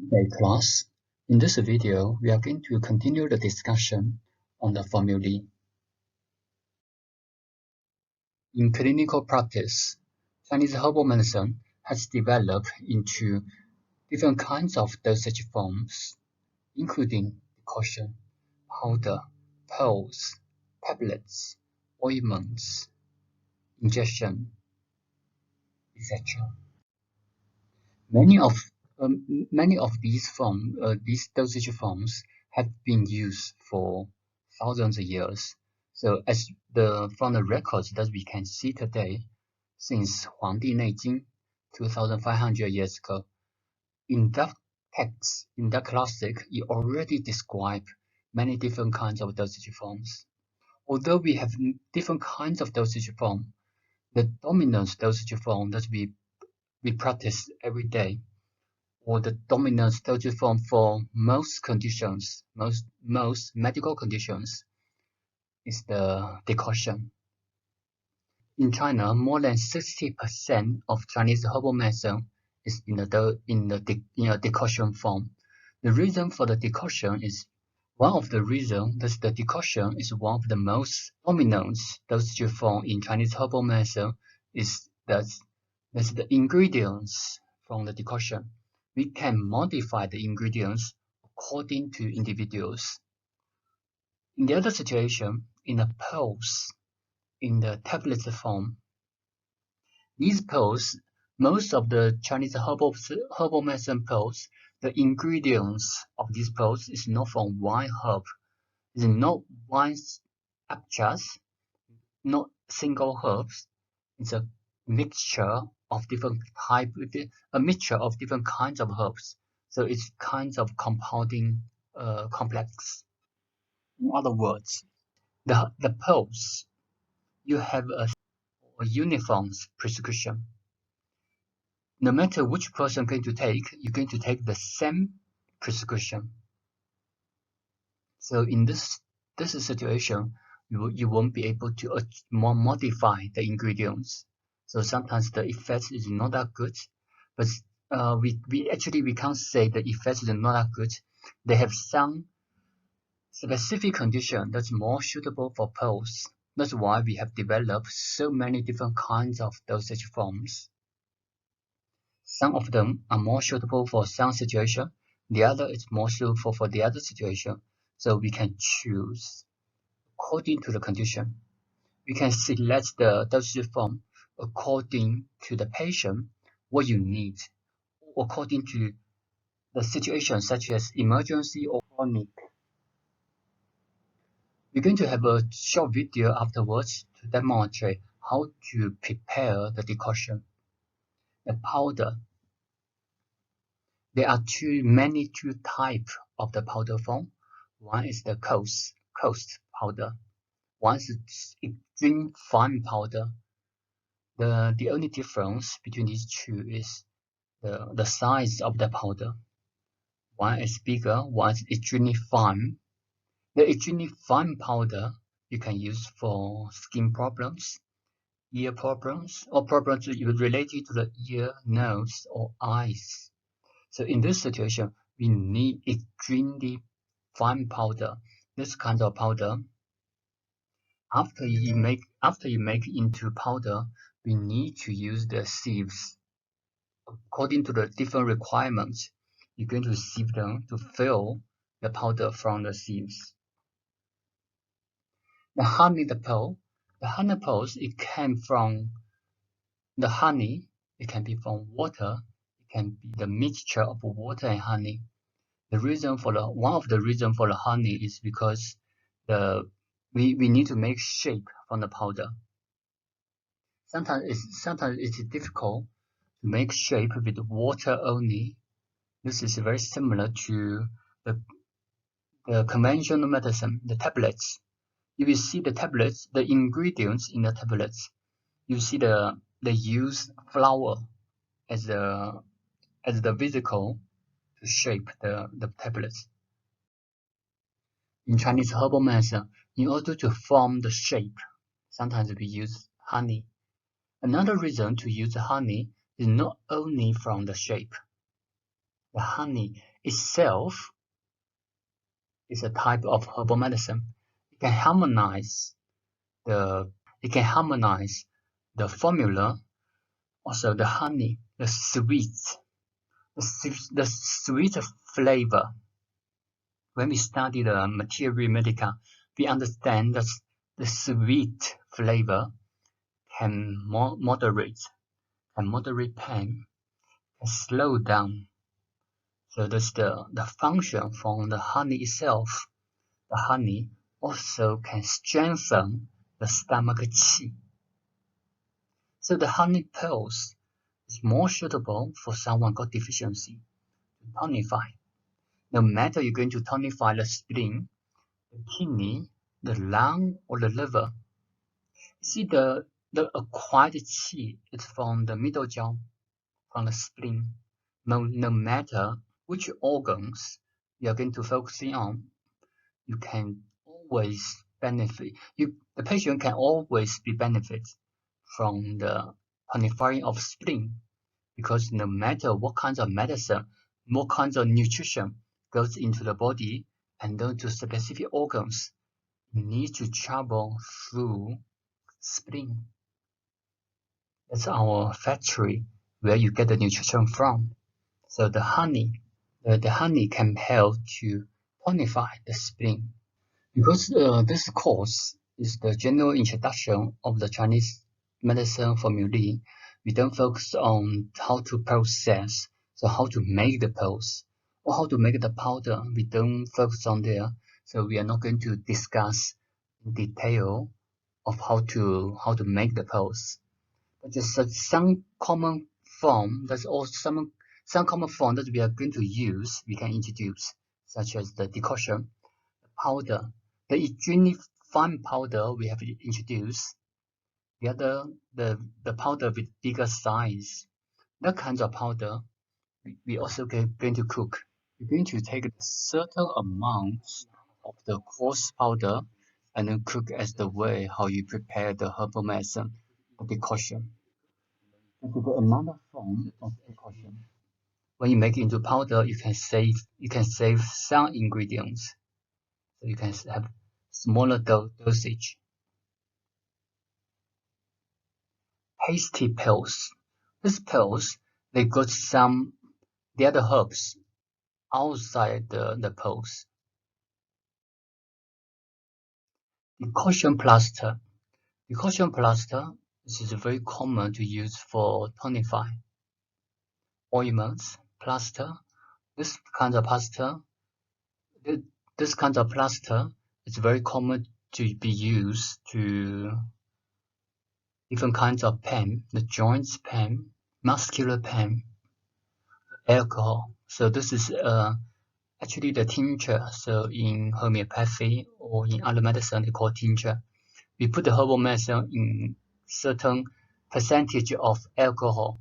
Hey class, in this video we are going to continue the discussion on the formulae. In clinical practice, Chinese herbal medicine has developed into different kinds of dosage forms, including decoction, powder, pills, tablets, ointments, injection, etc. Many of many of these dosage forms have been used for thousands of years. So, from the records that we can see today, since 黄帝内经 2,500 years ago, in that text, in that classic, it already described many different kinds of dosage forms. Although we have different kinds of dosage form, the dominant dosage form that we practice every day, or the dominant dosage form for most conditions, most medical conditions, is the decoction. In China, more than 60% of Chinese herbal medicine is in a decoction form. The reason for the decoction is one of the reasons that the decoction is one of the most dominant dosage form in Chinese herbal medicine is that the ingredients from the decoction. We can modify the ingredients according to individuals. In the other situation, in the pills, in the tablet form, these pills, most of the Chinese herbal medicine pills, the ingredients of these pills is not from one herb, is not one abject, not single herbs. It's a mixture of different kinds of herbs. So it's kinds of compounding complex. In other words, the pills, you have a uniform prescription. No matter which person going to take, you're going to take the same prescription. So in this situation, you won't be able to modify the ingredients. So sometimes the effect is not that good, but we can't say the effect is not that good. They have some specific condition that's more suitable for pills. That's why we have developed so many different kinds of dosage forms. Some of them are more suitable for some situation, the other is more suitable for the other situation. So we can choose according to the condition. We can select the dosage form according to the patient, what you need, according to the situation such as emergency or chronic. We're going to have a short video afterwards to demonstrate how to prepare the decoction. The powder. There are two types of the powder form. One is the coarse powder. One is extreme fine powder. The only difference between these two is the size of the powder. One is bigger, one is extremely fine. The extremely fine powder you can use for skin problems, ear problems, or problems related to the ear, nose, or eyes. So in this situation, we need extremely fine powder. This kind of powder, after you make into powder, we need to use the sieves. According to the different requirements, you're going to sieve them to fill the powder from the sieves. The honey pill, it came from the honey. It can be from water. It can be the mixture of water and honey. One of the reasons for the honey is because we need to make shape from the powder. Sometimes it's difficult to make shape with water only. This is very similar to the conventional medicine, the tablets. You will see the tablets, the ingredients in the tablets. You see they use flour as the vehicle to shape the tablets. In Chinese herbal medicine, in order to form the shape, sometimes we use honey. Another reason to use honey is not only from the shape. The honey itself is a type of herbal medicine. It can harmonize the formula, also the honey, the sweet flavor. When we study the materia medica, we understand that the sweet flavor can moderate pain, can slow down. So that's the function from the honey itself. The honey also can strengthen the stomach qi. So the honey pills is more suitable for someone got deficiency to tonify. No matter you're going to tonify the spleen, the kidney, the lung, or the liver. See the acquired qi is from the middle jaw, from the spleen. No matter which organs you are going to focus on, you can always benefit. The patient can always be benefit from the tonifying of spleen, because no matter what kinds of medicine, what kinds of nutrition goes into the body and go to specific organs, you need to travel through spleen. That's our factory where you get the nutrition from. So the honey can help to tonify the spleen. Because this course is the general introduction of the Chinese medicine formulae, we don't focus on how to process, so how to make the pills or how to make the powder. We don't focus on there. So we are not going to discuss in detail of how to make the pills. But just some common form. That's all some common form that we are going to use. We can introduce, such as the decoction, the powder, the extremely fine powder we have introduced. The other, the powder with bigger size. That kind of powder we also going to cook. We're going to take a certain amount of the coarse powder and then cook as the way how you prepare the herbal medicine, the decoction. And to another form of decoction. When you make it into powder, you can save some ingredients. So you can have smaller dosage. Hasty pills. These pills, they got some the other herbs outside the pills. Decoction plaster. Decoction plaster, this is very common to use for tonify. Ointments, plaster. This kind of plaster is very common to be used to different kinds of pain, the joints pain, muscular pain, alcohol. So this is actually the tincture. So in homeopathy or in other medicine, they call tincture. We put the herbal medicine in certain percentage of alcohol.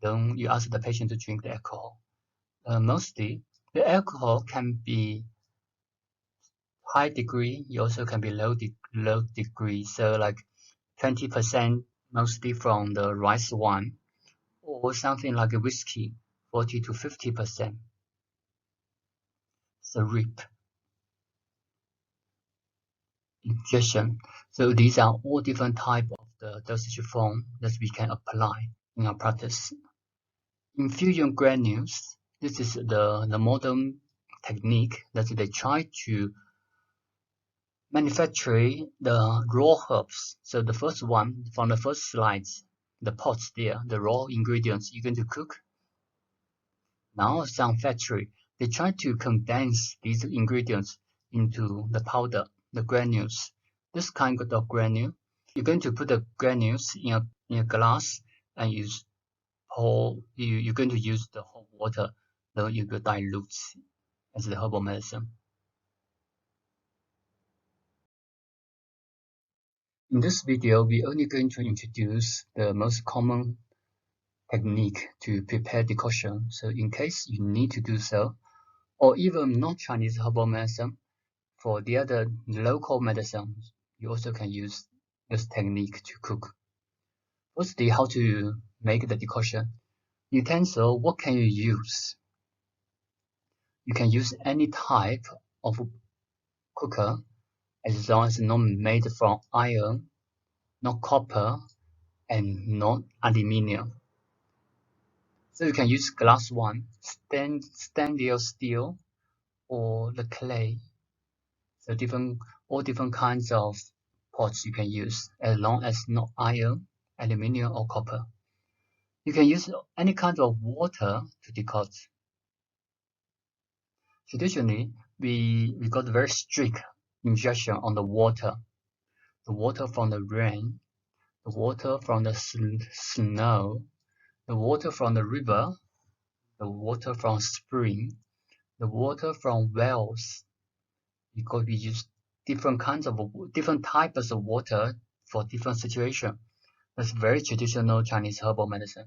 Then you ask the patient to drink the alcohol. Mostly, the alcohol can be high degree. It also can be low degree. So like 20% mostly from the rice wine, or something like a whiskey, 40 to 50%. Syrup, injection. So these are all different type of the dosage form that we can apply in our practice. Infusion granules. This is the modern technique that they try to manufacture the raw herbs. So the first one from the first slides, the pots there, the raw ingredients you're going to cook. Now some factory, they try to condense these ingredients into the powder, the granules. This kind of granule, you're going to put the granules in a glass and you're going to use the hot water, then you will dilute as the herbal medicine. In this video, we're only going to introduce the most common technique to prepare decoction. So in case you need to do so, or even not Chinese herbal medicine, for the other local medicines, you also can use this technique to cook. Firstly, how to make the decoction. Utensil, what can you use? You can use any type of cooker as long as it's not made from iron, not copper, and not aluminium. So you can use glass one, stainless steel, or the clay. So all different kinds of pots you can use as long as not iron, aluminium, or copper. You can use any kind of water to decoct. Traditionally, we got very strict injection on the water from the rain, the water from the snow, the water from the river, the water from spring, the water from wells, because we use different types of water for different situations. That's very traditional Chinese herbal medicine.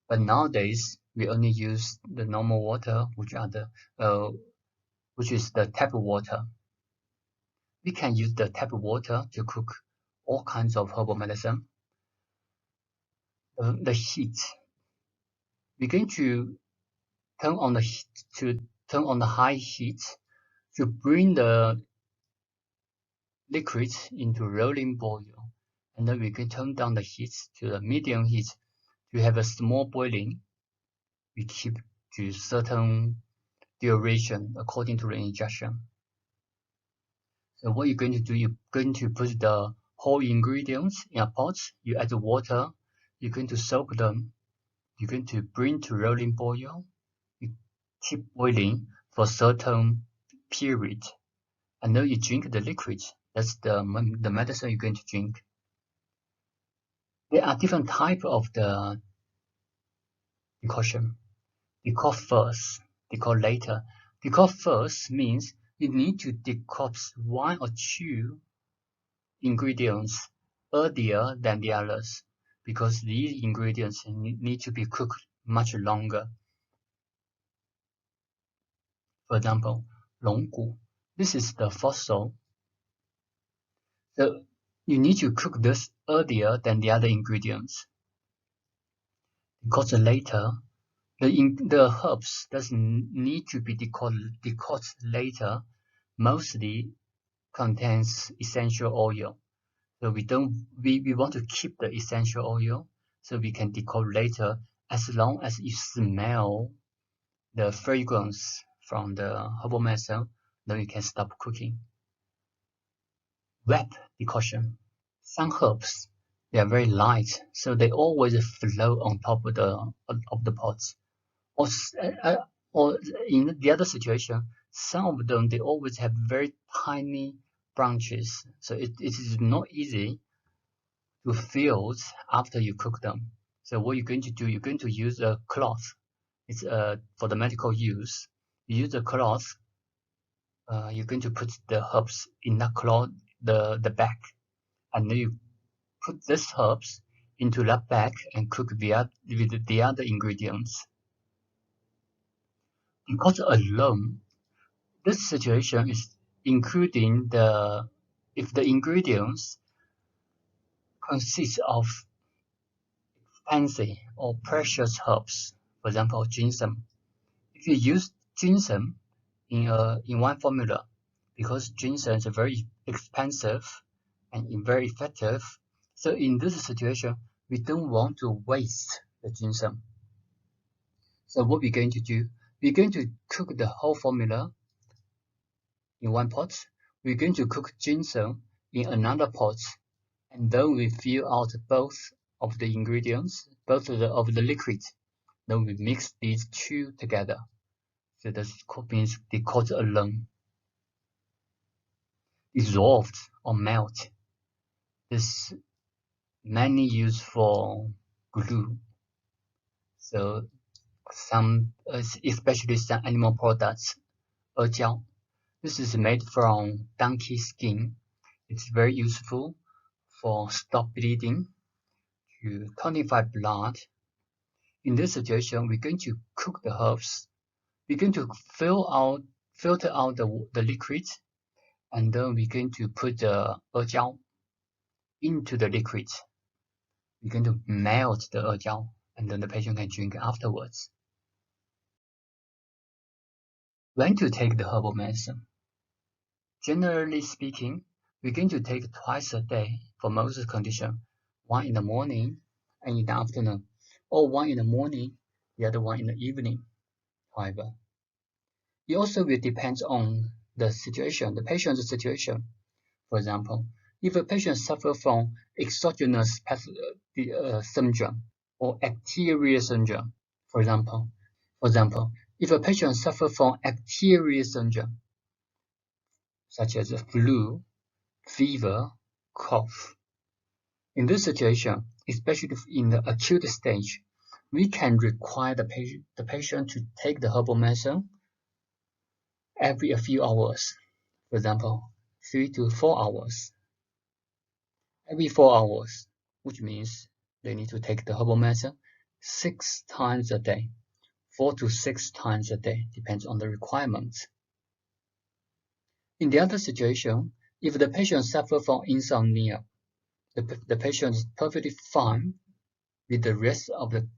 But nowadays, we only use the normal water, which is the tap water. We can use the tap water to cook all kinds of herbal medicine. The heat, we're going to turn on the high heat to bring the liquid into rolling boil, and then we can turn down the heat to the medium heat to have a small boiling. We keep to certain duration according to the injection. So what you're going to do, you're going to put the whole ingredients in a pot, you add the water, you're going to soak them, you're going to bring to rolling boil, you keep boiling for a certain period, and then you drink the liquid. That's the medicine you're going to drink. There are different types of the decoction. Decoct first, decoct later. Decoct first means you need to decoct one or two ingredients earlier than the others, because these ingredients need to be cooked much longer. For example, 龙骨. This is the fossil. So you need to cook this earlier than the other ingredients. Decoct later. The herbs doesn't need to be decoct later. Mostly contains essential oil. So we want to keep the essential oil, so we can decoct later as long as you smell the fragrance from the herbal medicine, then you can stop cooking. Wet decoction. Some herbs, they are very light, so they always float on top of the pots. Or in the other situation, some of them, they always have very tiny branches, so it is not easy to field after you cook them. So what you're going to do, you're going to use a cloth. It's for the medical use. You use a cloth. You're going to put the herbs in that cloth, the bag, and then you put these herbs into that bag and cook with the other ingredients. Because alone, this situation is including if the ingredients consist of fancy or precious herbs, for example, ginseng. If you use ginseng in one formula, because ginseng is very expensive and very effective, so in this situation, we don't want to waste the ginseng. So what we're going to do, we're going to cook the whole formula in one pot. We're going to cook ginseng in another pot, and then we fill out both of the ingredients, both of the liquid. Then we mix these two together. So this means decoct alone. Dissolved or melt. This mainly used for glue. So especially some animal products, 阿胶. This is made from donkey skin. It's very useful for stop bleeding, to tonify blood. In this situation, we're going to cook the herbs. We're going to filter out the liquid, and then we're going to put the 阿胶 into the liquid. We're going to melt the 阿胶, and then the patient can drink afterwards. When to take the herbal medicine? Generally speaking, we're going to take twice a day for most conditions, one in the morning and in the afternoon, or one in the morning, the other one in the evening. However, it also will depend on the situation, the patient's situation. For example, if a patient suffers from exogenous syndrome or arterial syndrome, for example, if a patient suffers from arterial syndrome, such as flu, fever, cough, in this situation, especially in the acute stage, we can require the patient to take the herbal medicine every a few hours. For example, 3 to 4 hours. Every 4 hours, which means they need to take the herbal medicine 6 times a day. 4 to 6 times a day, depends on the requirements. In the other situation, if the patient suffers from insomnia, the patient is perfectly fine with the rest of the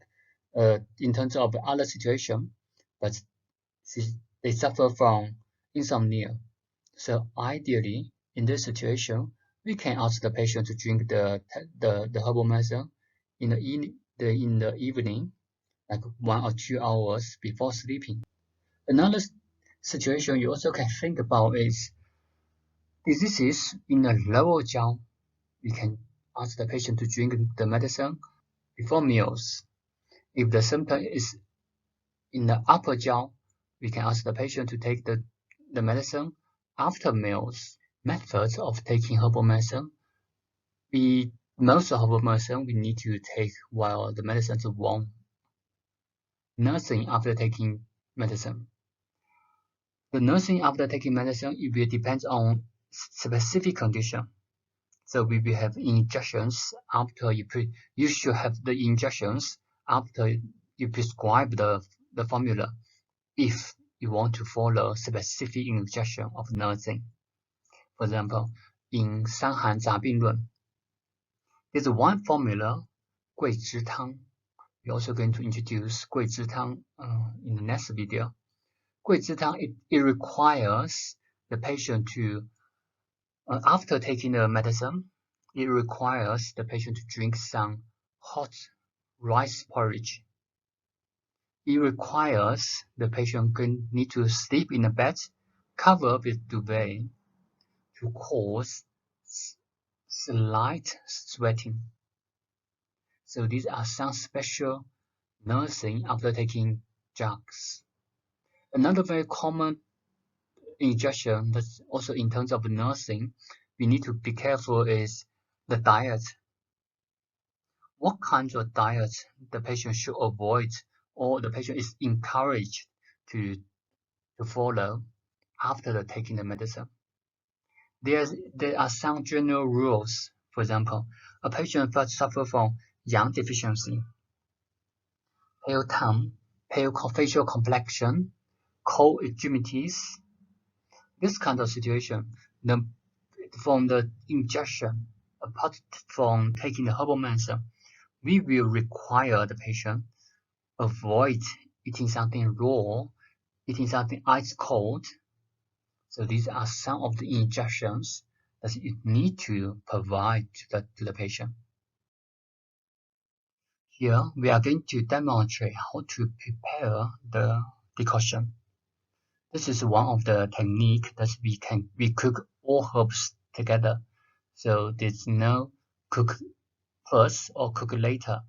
in terms of the other situation, but they suffer from insomnia. So ideally, in this situation, we can ask the patient to drink the herbal medicine in the evening, like 1 or 2 hours before sleeping. Another situation you also can think about is diseases in the lower jaw. We can ask the patient to drink the medicine before meals. If the symptom is in the upper jaw, we can ask the patient to take the medicine after meals. Methods of taking herbal medicine. Most herbal medicine we need to take while the medicine is warm. Nursing after taking medicine. The nursing after taking medicine, it will depend on specific condition. So we will have injections after you should have the injections after you prescribe the formula if you want to follow specific injection of nursing. For example, in 伤寒杂病论, there's one formula, 桂枝汤. We're also going to introduce 桂枝汤 in the next video. 桂枝汤, it requires the patient to, after taking the medicine, it requires the patient to drink some hot rice porridge. It requires the patient need to sleep in a bed covered with duvet to cause slight sweating. So these are some special nursing after taking drugs. Another very common injection that's also in terms of nursing, we need to be careful is the diet. What kinds of diet the patient should avoid or the patient is encouraged to follow after taking the medicine. There are some general rules. For example, a patient first suffers from yang deficiency, pale tongue, pale facial complexion, cold extremities. This kind of situation, from the injection, apart from taking the herbal medicine, we will require the patient avoid eating something raw, eating something ice cold. So these are some of the injections that you need to provide to the patient. Here we are going to demonstrate how to prepare the decoction. This is one of the techniques that we cook all herbs together. So there's no cook first or cook later.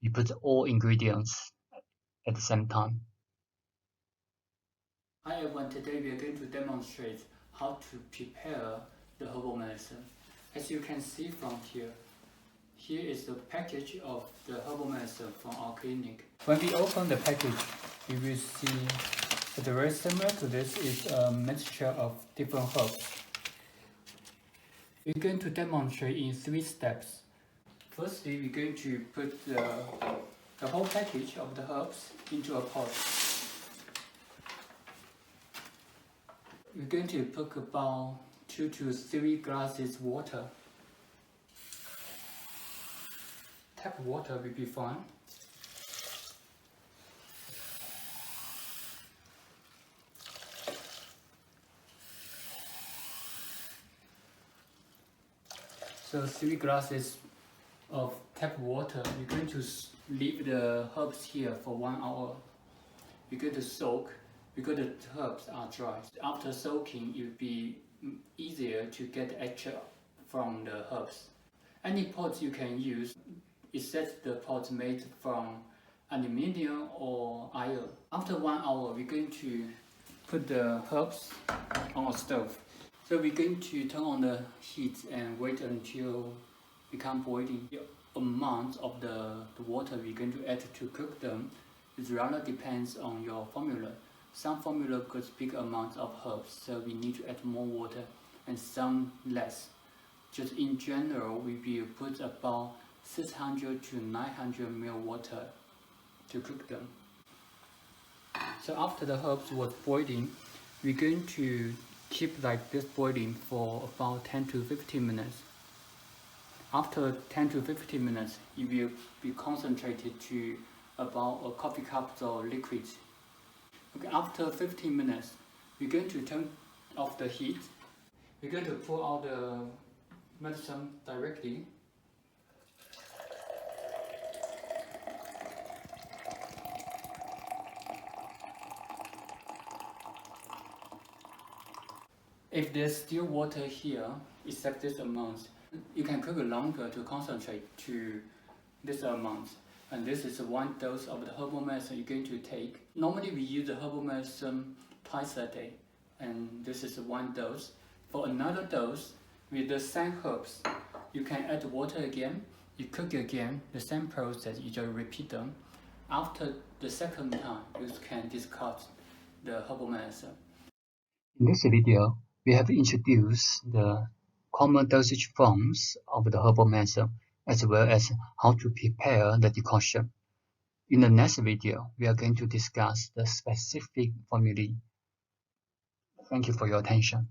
You put all ingredients at the same time. Hi everyone, today we are going to demonstrate how to prepare the herbal medicine. As you can see from here, here is the package of the herbal medicine from our clinic. When we open the package, you will see that very similar to this is a mixture of different herbs. We're going to demonstrate in 3 steps. Firstly, we're going to put the whole package of the herbs into a pot. We're going to put about 2 to 3 glasses water. Tap water will be fine. So 3 glasses of tap water. You're going to leave the herbs here for 1 hour. You're going to soak because the herbs are dry. After soaking, it will be easier to get extract from the herbs. Any pot you can use, except the pot made from aluminium or iron. After 1 hour, we're going to put the herbs on a stove. So we're going to turn on the heat and wait until become boiling. The amount of the water we're going to add to cook them is rather depends on your formula. Some formula got big amounts of herbs, so we need to add more water, and some less. Just in general, we will put about 600 to 900 ml water to cook them. So after the herbs was boiling, we're going to keep like this boiling for about 10 to 15 minutes. After 10 to 15 minutes, it will be concentrated to about a coffee cup of liquid. Okay, after 15 minutes, we're going to turn off the heat. We're going to pour out the medicine directly. If there's still water here, except this amount, you can cook it longer to concentrate to this amount. And this is 1 dose of the herbal medicine you're going to take. Normally we use the herbal medicine twice a day, and this is 1 dose. For another dose, with the same herbs, you can add water again, you cook again, the same process, you just repeat them. After the second time, you can discard the herbal medicine. In this video, we have introduced the common dosage forms of the herbal medicine, as well as how to prepare the decoction. In the next video, we are going to discuss the specific formulae. Thank you for your attention.